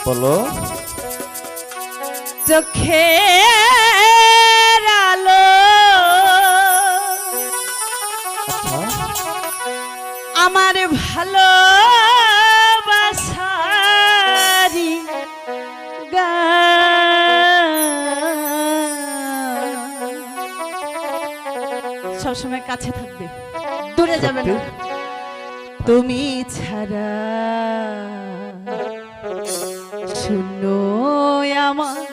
বলো। চোখের আলো আমার ভালোবাসারি সবসময় কাছে থাকবে, দূরে যাবে না। তুমি ছাড়া শূন্য আমার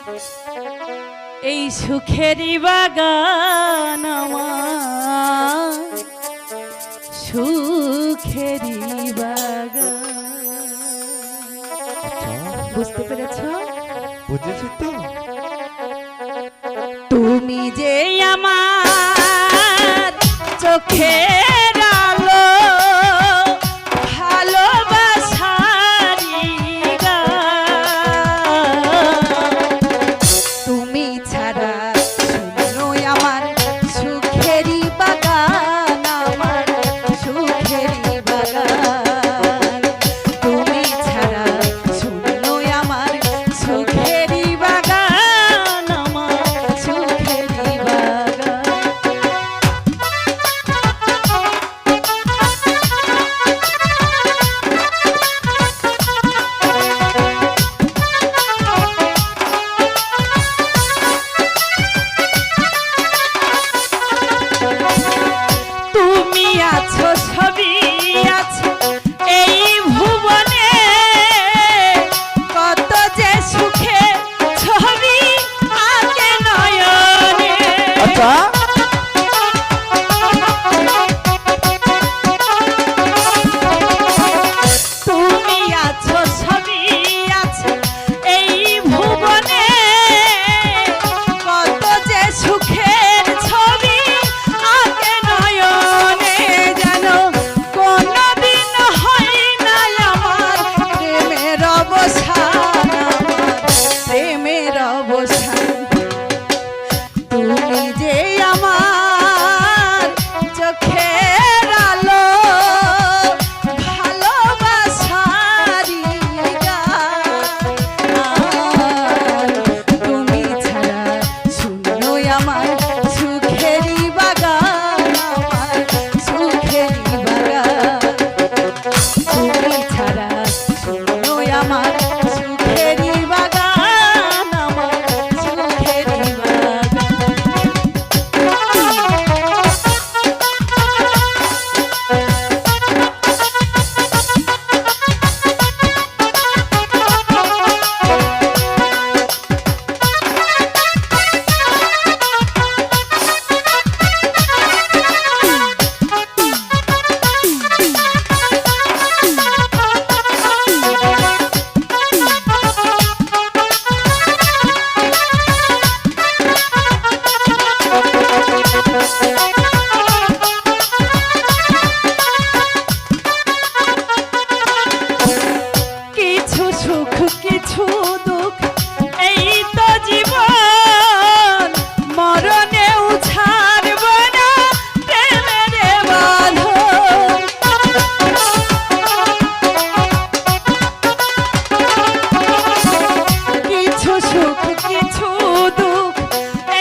এই সুখেরই বাগান, আমার সুখেরই বাগান। বুঝতে পেরেছ? বুঝেছি তো। তুমি যে আমার চোখের আলো ভালোবাসারি গান, তুমি ছাড়া শূন্য আমার সুখেরই বাগান, আমার সুখেরই বাগান। তুমি ছাড়া শূন্য আমার সুখেরই বাগান, আমার সুখেরই বাগান। তুমি আছো, ছবি আছে এই ভুবনে, কত যে সুখে ছবি আঁকে নয়নে। আচ্ছা তুমি আছো, ছবি আছে এই ভুবনে, কত যে সুখের ছবি আঁকে নয়নে। জানো কোনদিন হয় না আমার প্রেমের অবসান, আমার প্রেমের অবসান। তুমি যে আমার চোখের আলো ভালোবাসারি গান, তুমি ছাড়া শূন্য আমার সুখেরই বাগান, আমার সুখেরই বাগান। তুমি ছাড়া শূন্য আমার সুখেরই বাগান, আমার সুখেরই বাগান। কিছু সুখ কিছু দুঃখ এই তো জীবন, মরণেও ছাড়ব না প্রেমের বাঁধন। কিছু সুখ কিছু দুঃখ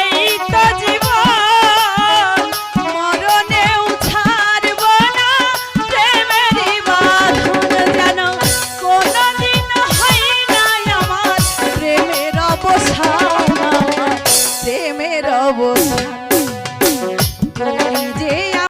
এই তো জীবন, মরণেও ছাড়ব না প্রেমের বাঁধন। জানো কোনদিন হয় না আমার প্রেমের অবসান, আমার প্রেমের অবসান।